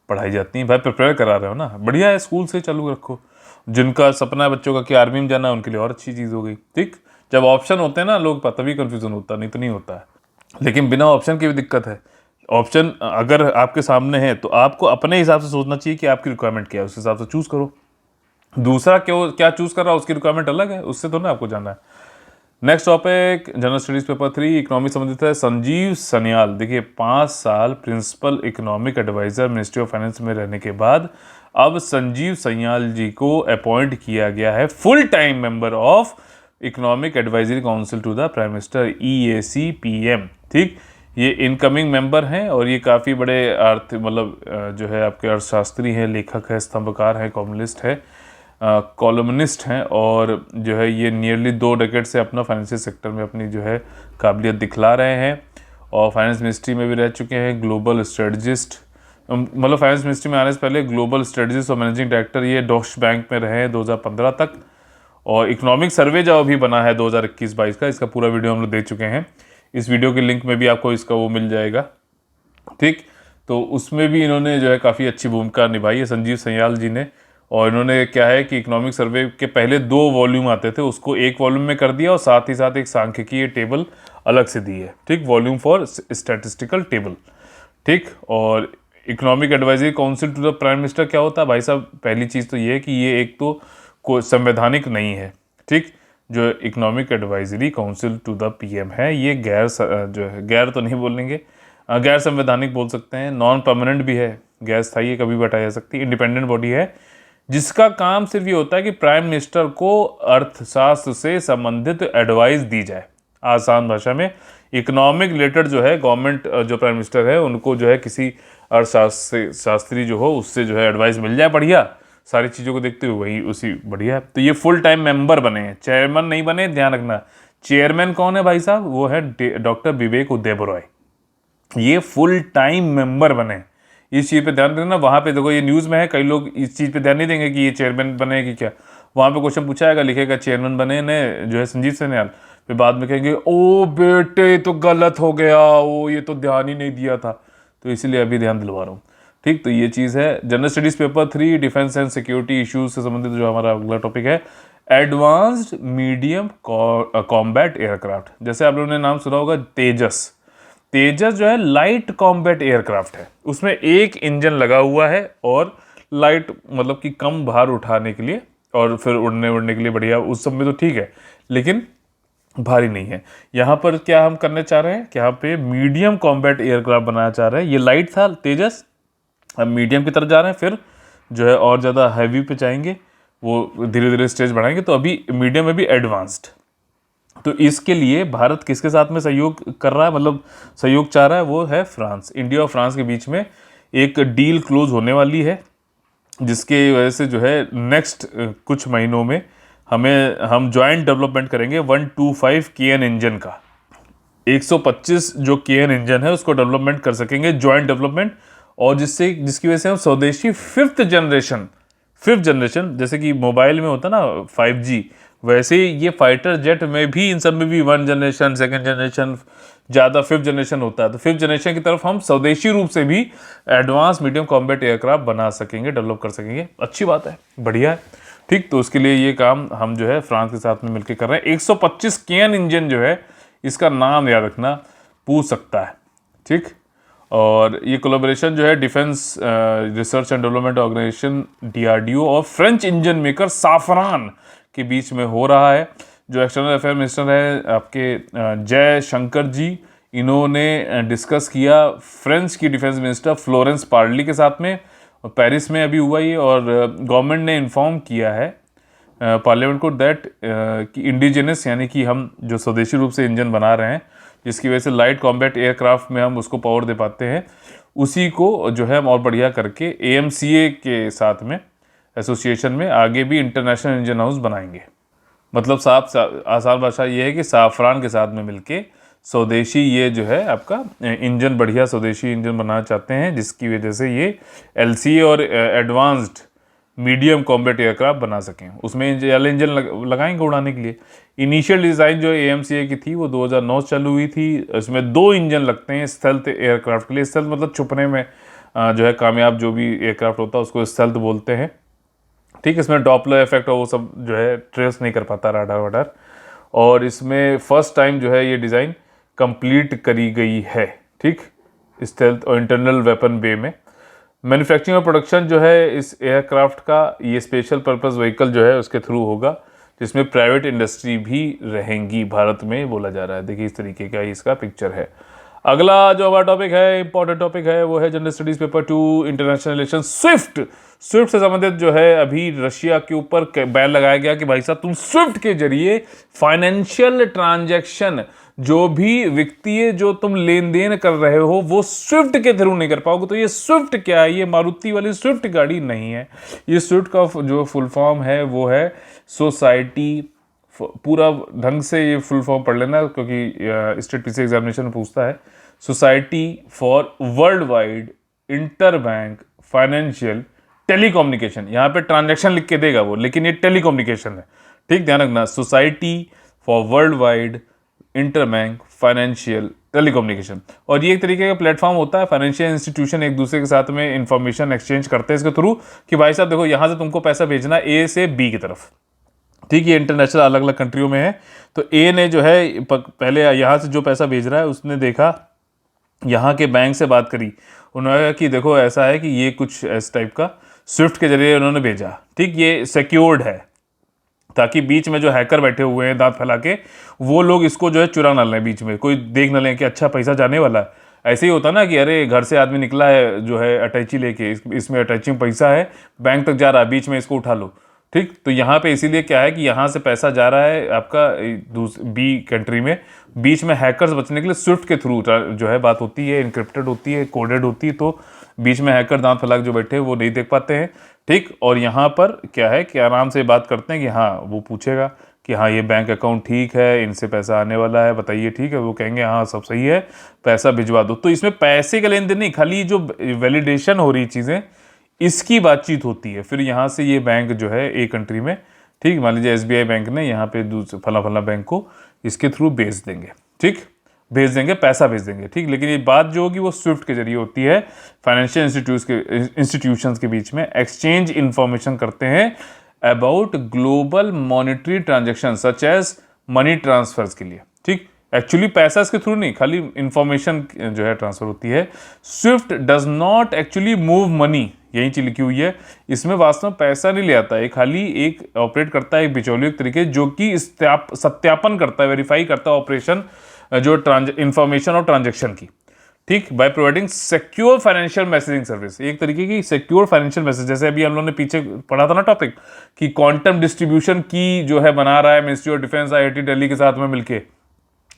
पढ़ाई जाती हैं। भाई प्रिपेयर करा रहे हो ना, बढ़िया है, स्कूल से चालू रखो। जिनका सपना है बच्चों का कि आर्मी में जाना है उनके लिए और अच्छी चीज़ हो गई। ठीक, जब ऑप्शन होते हैं ना लोग तभी कन्फ्यूजन होता है, नहीं तो नहीं होता है। लेकिन बिना ऑप्शन की भी दिक्कत है। ऑप्शन अगर आपके सामने है तो आपको अपने हिसाब से सोचना चाहिए कि आपकी रिक्वायरमेंट क्या है, उस हिसाब से चूज करो। दूसरा क्या चूज कर रहा है उसकी रिक्वायरमेंट अलग है, उससे तो ना आपको जानना है। Next topic general studies paper 3 economic संबंधित है। संजीव सन्याल, देखिए 5 साल principal economic adviser ministry of finance में रहने के बाद अब संजीव सन्याल जी को अपॉइंट किया गया है full time member of economic advisory council to the prime minister, EAC-PM। ठीक, ये इनकमिंग मेंबर हैं और ये काफ़ी बड़े जो है आपके अर्थशास्त्री हैं, लेखक हैं, स्तंभकार हैं, कॉलमनिस्ट हैं और जो है ये नियरली 2 डेकेड से अपना फाइनेंशियल सेक्टर में अपनी जो है काबिलियत दिखला रहे हैं और फाइनेंस मिनिस्ट्री में भी रह चुके हैं, ग्लोबल स्ट्रेटजिस्ट, मतलब फाइनेंस मिनिस्ट्री में आने से पहले ग्लोबल स्ट्रेटजिस्ट और मैनेजिंग डायरेक्टर ये डॉश बैंक में रहे हैं 2015 तक। और इकोनॉमिक सर्वे जो अभी बना है 2021-22 का, इसका पूरा वीडियो हम लोग दे चुके हैं। इस वीडियो के लिंक में भी आपको इसका वो मिल जाएगा। ठीक, तो उसमें भी इन्होंने जो है काफ़ी अच्छी भूमिका निभाई है, संजीव सन्याल जी ने। और इन्होंने क्या है कि इकोनॉमिक सर्वे के पहले 2 वॉल्यूम आते थे, उसको 1 वॉल्यूम में कर दिया और साथ ही साथ एक सांख्यिकीय टेबल अलग से दी है। ठीक, वॉल्यूम फॉर स्टैटिस्टिकल टेबल। ठीक, और economic advisory council to the prime minister क्या होता है भाई साहब? पहली चीज़ तो ये है कि ये एक तो कोई संवैधानिक नहीं है। ठीक, जो economic advisory council to the PM है, ये जो है गैर तो नहीं बोलेंगे, गैर संवैधानिक बोल सकते हैं, नॉन परमानेंट भी है, गैर स्थायी है, कभी भी हटाई जा सकती है, इंडिपेंडेंट बॉडी है जिसका काम सिर्फ ये होता है कि प्राइम मिनिस्टर को अर्थशास्त्र से संबंधित एडवाइस दी जाए। आसान भाषा में इकोनॉमिक रिलेटेड जो है गवर्नमेंट जो प्राइम मिनिस्टर है उनको जो है किसी अर्थशास्त्री जो हो उससे जो है एडवाइस मिल जाए, बढ़िया सारी चीज़ों को देखते हुए वही उसी बढ़िया है। तो ये फुल टाइम मेंबर बने हैं, चेयरमैन नहीं बने, ध्यान रखना। चेयरमैन कौन है भाई साहब? वो है डॉक्टर विवेक उदयबरॉय। ये फुल टाइम मेंबर बने, इस चीज़ पे ध्यान देना। वहाँ पे देखो ये न्यूज़ में है, कई लोग इस चीज़ पे ध्यान नहीं देंगे कि ये चेयरमैन बने कि क्या। वहाँ पे क्वेश्चन पूछा जाएगा, लिखेगा चेयरमैन बने ने जो है संजीव सन्याल, फिर बाद में कहेंगे ओ बेटे तो गलत हो गया, ओ ये तो ध्यान ही नहीं दिया था, तो इसीलिए अभी ध्यान दिलवा रहा हूँ। ठीक, तो ये चीज़ है। General studies paper 3 defence and security issues से संबंधित जो हमारा अगला टॉपिक है, एडवांस्ड मीडियम कॉम्बैट एयरक्राफ्ट। जैसे आप लोगों ने नाम सुना होगा तेजस। तेजस जो है लाइट कॉम्बैट एयरक्राफ्ट है, उसमें एक इंजन लगा हुआ है और लाइट मतलब कि कम भार उठाने के लिए और फिर उड़ने के लिए बढ़िया, उस सब में तो ठीक है लेकिन भारी नहीं है। यहाँ पर क्या हम करने चाह रहे हैं कि यहाँ पे मीडियम कॉम्बैट एयरक्राफ्ट बनाना चाह रहे हैं। ये लाइट था तेजस, अब मीडियम की तरफ जा रहे हैं, फिर जो है और ज़्यादा हैवी पे जाएंगे, वो धीरे धीरे स्टेज बढ़ाएंगे, तो अभी मीडियम में भी एडवांस्ड। तो इसके लिए भारत किसके साथ में सहयोग कर रहा है, मतलब सहयोग चाह रहा है? वो है फ्रांस। इंडिया और फ्रांस के बीच में एक डील क्लोज होने वाली है जिसके वजह से जो है नेक्स्ट कुछ महीनों में हम ज्वाइंट डेवलपमेंट करेंगे 125 KN इंजन का। 125 जो KN इंजन है उसको डेवलपमेंट कर सकेंगे, ज्वाइंट डेवलपमेंट, और जिसकी वजह से हम स्वदेशी फिफ्थ जनरेशन जैसे कि मोबाइल में होता ना 5G, वैसे ही ये फाइटर जेट में भी, इन सब में भी 1 जनरेशन, 2nd जनरेशन, ज़्यादा 5th जनरेशन होता है। तो 5th जनरेशन की तरफ हम स्वदेशी रूप से भी एडवांस मीडियम कॉम्बैट एयरक्राफ्ट बना सकेंगे, डेवलप कर सकेंगे। अच्छी बात है, बढ़िया है। ठीक, तो उसके लिए ये काम हम जो है फ्रांस के साथ में मिलकर कर रहे हैं। 125 KN इंजन जो है, इसका नाम याद रखना, पूछ सकता है। ठीक, और ये कोलैबोरेशन जो है defence research and development organisation DRDO और फ्रेंच इंजन मेकर साफरान के बीच में हो रहा है। जो एक्सटर्नल अफेयर मिनिस्टर है आपके जय शंकर जी, इन्होंने डिस्कस किया फ्रेंच की डिफेंस मिनिस्टर फ्लोरेंस पार्ली के साथ में, और पेरिस में अभी हुआ ये। और गवर्नमेंट ने इन्फॉर्म किया है पार्लियामेंट को दैट कि इंडिजिनस यानी कि हम जो स्वदेशी रूप से इंजन बना रहे हैं जिसकी वजह से लाइट कॉम्बैट एयरक्राफ्ट में हम उसको पावर दे पाते हैं, उसी को जो है हम और बढ़िया करके AMCA के साथ में एसोसिएशन में आगे भी इंटरनेशनल इंजन हाउस बनाएंगे। मतलब साफ आसान भाषा ये है कि साफरान के साथ में मिलके स्वदेशी ये जो है आपका इंजन, बढ़िया स्वदेशी इंजन बनाना चाहते हैं, जिसकी वजह से ये LCA और एडवांस्ड मीडियम कॉम्बैट एयरक्राफ्ट बना सकें। उसमें इंजन लगाएंगे उड़ाने के लिए। इनिशियल डिज़ाइन जो AMCA की थी वो 2009 चालू हुई थी। इसमें 2 इंजन लगते हैं स्टेल्थ एयरक्राफ्ट के लिए। स्टेल्थ मतलब छुपने में जो है कामयाब जो भी एयरक्राफ्ट होता है उसको स्टेल्थ बोलते हैं। ठीक, इसमें डॉपलर इफेक्ट और वो सब जो है ट्रेस नहीं कर पाता राडार वाडार। और इसमें फर्स्ट टाइम जो है ये डिज़ाइन कंप्लीट करी गई है। ठीक, स्टेल्थ और इंटरनल वेपन बे में मैन्युफैक्चरिंग और प्रोडक्शन जो है इस एयरक्राफ्ट का, ये स्पेशल पर्पस व्हीकल जो है उसके थ्रू होगा, जिसमें प्राइवेट इंडस्ट्री भी रहेंगी भारत में, बोला जा रहा है। देखिए इस तरीके का इसका पिक्चर है। अगला जो हमारा टॉपिक है, इंपॉर्टेंट टॉपिक है, वो है general studies paper 2 international relation Swift से संबंधित जो है अभी रशिया के ऊपर बैन लगाया गया कि भाई साहब तुम स्विफ्ट के जरिए फाइनेंशियल ट्रांजैक्शन, जो भी वित्तीय जो तुम लेन देन कर रहे हो वो स्विफ्ट के थ्रू नहीं कर पाओगे। तो ये स्विफ्ट क्या है? ये मारुति वाली स्विफ्ट गाड़ी नहीं है। ये स्विफ्ट का जो फुल फॉर्म है वो है सोसाइटी, पूरा ढंग से ये फुल फॉर्म पढ़ लेना क्योंकि स्टेट पीसी एग्जामिनेशन में पूछता है। Society for world wide inter bank financial telecommunication, यहाँ पे ट्रांजैक्शन लिख के देगा वो, लेकिन ये टेलीकम्युनिकेशन है, ठीक, ध्यान रखना। Society for world wide inter bank financial telecommunication, और ये एक तरीके का प्लेटफॉर्म होता है, फाइनेंशियल इंस्टीट्यूशन एक दूसरे के साथ में इंफॉर्मेशन एक्सचेंज करते हैं इसके थ्रू कि भाई साहब देखो यहाँ से तुमको पैसा भेजना है ए से बी की तरफ, ठीक, ये इंटरनेशनल अलग अलग कंट्रियों में है। तो ए ने जो है पहले यहाँ से जो पैसा भेज रहा है उसने देखा, यहाँ के बैंक से बात करी, उन्होंने कहा कि देखो ऐसा है कि ये कुछ इस टाइप का स्विफ्ट के जरिए उन्होंने भेजा, ठीक, ये सिक्योर्ड है ताकि बीच में जो हैकर बैठे हुए हैं दांत फैला के वो लोग इसको जो है चुरा ना लें, बीच में कोई देख ना लें कि अच्छा पैसा जाने वाला है। ऐसे ही होता ना कि अरे घर से आदमी निकला है जो है अटैची लेके, इसमें अटैची में पैसा है, बैंक तक जा रहा है, बीच में इसको उठा लो, ठीक। तो यहाँ पे इसीलिए क्या है कि यहाँ से पैसा जा रहा है आपका बी कंट्री में, बीच में हैकर्स बचने के लिए स्विफ्ट के थ्रू जो है बात होती है, इनक्रिप्टेड होती है, कोडेड होती है, तो बीच में हैकर दांत फैला के जो बैठे हैं वो नहीं देख पाते हैं, ठीक। और यहाँ पर क्या है कि आराम से बात करते हैं कि हाँ, वो पूछेगा कि हाँ ये बैंक अकाउंट ठीक है, इनसे पैसा आने वाला है, बताइए, ठीक है, वो कहेंगे हाँ सब सही है, पैसा भिजवा दो। तो इसमें पैसे का लेन देन नहीं, खाली जो वैलिडेशन हो रही चीज़ें इसकी बातचीत होती है। फिर यहाँ से ये बैंक जो है एक कंट्री में, ठीक, मान लीजिए SBI बैंक ने यहाँ पे दूसरे फला फला बैंक को इसके थ्रू भेज देंगे, ठीक, भेज देंगे, पैसा भेज देंगे, ठीक। लेकिन ये बात जो होगी वो स्विफ्ट के जरिए होती है, फाइनेंशियल इंस्टीट्यूशंस के बीच में एक्सचेंज इंफॉर्मेशन करते हैं about global monetary transaction such as money transfers के लिए, ठीक। एक्चुअली पैसा इसके थ्रू नहीं, खाली इंफॉर्मेशन जो है ट्रांसफर होती है। Swift does not actually move money, यही चीज लिखी हुई है, इसमें वास्तव में पैसा नहीं ले आता है, खाली एक ऑपरेट करता है एक बिचौलियों तरीके जो कि सत्यापन करता है, वेरीफाई करता है ऑपरेशन जो इंफॉर्मेशन और ट्रांजेक्शन की, ठीक, by providing secure financial messaging service, एक तरीके की सिक्योर फाइनेंशियल मैसेज। जैसे अभी हम लोगों ने पीछे पढ़ा था ना टॉपिक कि क्वांटम डिस्ट्रीब्यूशन की जो है बना रहा है ministry of defence IIT Delhi के साथ में मिलके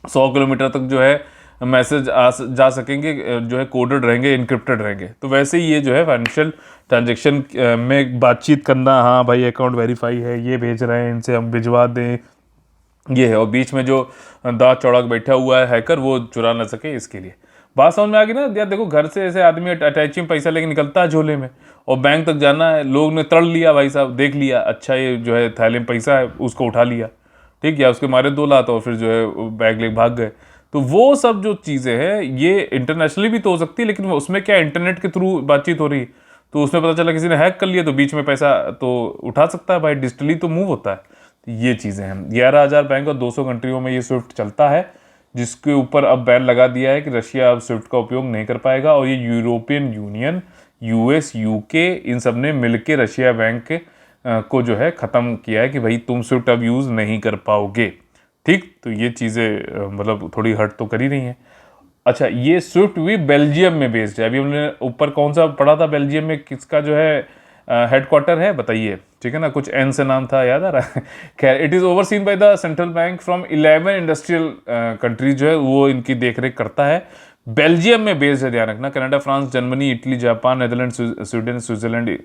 100 किलोमीटर तक जो है मैसेज जा सकेंगे, जो है कोडेड रहेंगे, इनक्रिप्टेड रहेंगे। तो वैसे ही ये जो है फाइनेंशियल ट्रांजेक्शन में बातचीत करना, हाँ भाई अकाउंट वेरीफाई है, ये भेज रहे हैं, इनसे हम भिजवा दें, ये है। और बीच में जो दांत चौड़ाक बैठा हुआ है हैकर वो चुरा ना सके, इसके लिए बात समझ में आ गई ना यार। देखो घर से ऐसे आदमी अटैची में पैसा लेके निकलता है झोले में, और बैंक तक जाना है, लोग ने तड़ लिया, भाई साहब देख लिया, अच्छा ये जो है थैले में पैसा है, उसको उठा लिया, ठीक, या उसके मारे 2 लात और फिर जो है बैग लेके भाग गए। तो वो सब जो चीज़ें हैं ये इंटरनेशनली भी तो हो सकती है, लेकिन उसमें क्या इंटरनेट के थ्रू बातचीत हो रही, तो उसमें पता चला किसी ने हैक कर लिया, तो बीच में पैसा तो उठा सकता है भाई, डिजिटली तो मूव होता है। तो ये चीज़ें हैं। 11,000 बैंक और 200 कंट्रियों में ये स्विफ्ट चलता है, जिसके ऊपर अब बैन लगा दिया है कि रशिया अब स्विफ्ट का उपयोग नहीं कर पाएगा। और ये यूरोपियन यूनियन, US, UK इन सब ने मिलकर रशिया बैंक को जो है ख़त्म किया है कि भाई तुम स्विफ्ट अब यूज़ नहीं कर पाओगे, ठीक। तो ये चीज़ें मतलब थोड़ी हर्ट तो कर ही रही हैं। अच्छा, ये स्विफ्ट भी बेल्जियम में बेस्ड है। अभी हमने ऊपर कौन सा पढ़ा था, बेल्जियम में किसका जो है हेडक्वार्टर है, बताइए, ठीक है ना, कुछ एन से नाम था, याद आ रहा है। खैर, it is overseen by the central bank from 11 industrial countries जो है वो इनकी देखरेख करता है। बेल्जियम में बेस्ड है, ध्यान रखना। Canada, France, Germany, Italy, Japan, Netherland, Sweden, Switzerland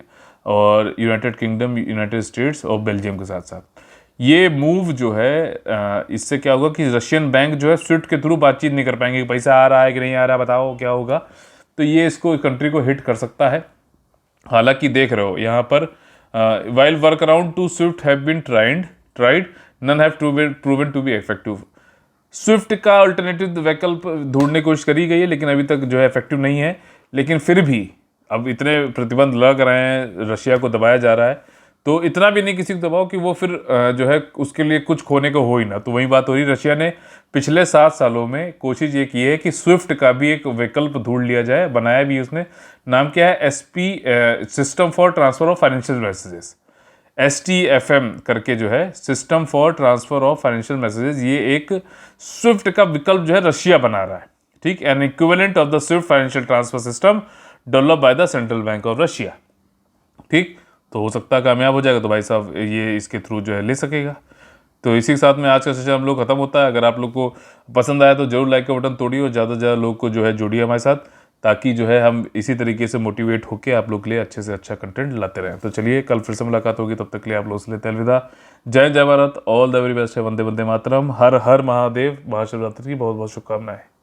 और यूनाइटेड किंगडम, यूनाइटेड स्टेट्स और बेल्जियम के साथ साथ ये मूव जो है इससे क्या होगा कि रशियन बैंक जो है स्विफ्ट के थ्रू बातचीत नहीं कर पाएंगे कि पैसा आ रहा है कि नहीं आ रहा, बताओ क्या होगा। तो ये इसको कंट्री को हिट कर सकता है। हालांकि देख रहे हो यहाँ पर while work around to SWIFT have been tried none have proven to be effective. SWIFT का अल्टरनेटिव विकल्प ढूंढने की कोशिश करी गई है, लेकिन अभी तक जो है इफेक्टिव नहीं है। लेकिन फिर भी अब इतने प्रतिबंध लग रहे हैं, रशिया को दबाया जा रहा है, तो इतना भी नहीं किसी को दबाओ कि वो फिर जो है उसके लिए कुछ खोने को हो ही ना। तो वही बात हो रही, रशिया ने पिछले 7 सालों में कोशिश ये की है कि स्विफ्ट का भी एक विकल्प ढूंढ लिया जाए, बनाया भी उसने। नाम क्या है, SP system for transfer of financial messages, STFM करके जो है, system for transfer of financial messages. ये एक स्विफ्ट का विकल्प जो है रशिया बना रहा है, ठीक, N equivalent of the Swift financial transfer system develop by the central bank of Russia. ठीक, तो हो सकता है कामयाब हो जाएगा, तो भाई साहब ये इसके थ्रू जो है ले सकेगा। तो इसी के साथ में आज का सेशन हम लोग खत्म होता है। अगर आप लोग को पसंद आया तो जरूर लाइक का बटन तोड़िए और ज़्यादा से ज़्यादा लोग को जो है जोड़िए हमारे साथ, ताकि जो है हम इसी तरीके से मोटिवेट होकर आप लोग के लिए अच्छे से अच्छा कंटेंट लाते रहें। तो चलिए कल फिर से मुलाकात होगी, तब तक के लिए आप लोग से लेते हैं अलविदा। जय जय Bharat, all the very best है, वंदे वंदे मातरम, हर हर महादेव, महाशिवरात्रि की बहुत बहुत शुभकामनाएं।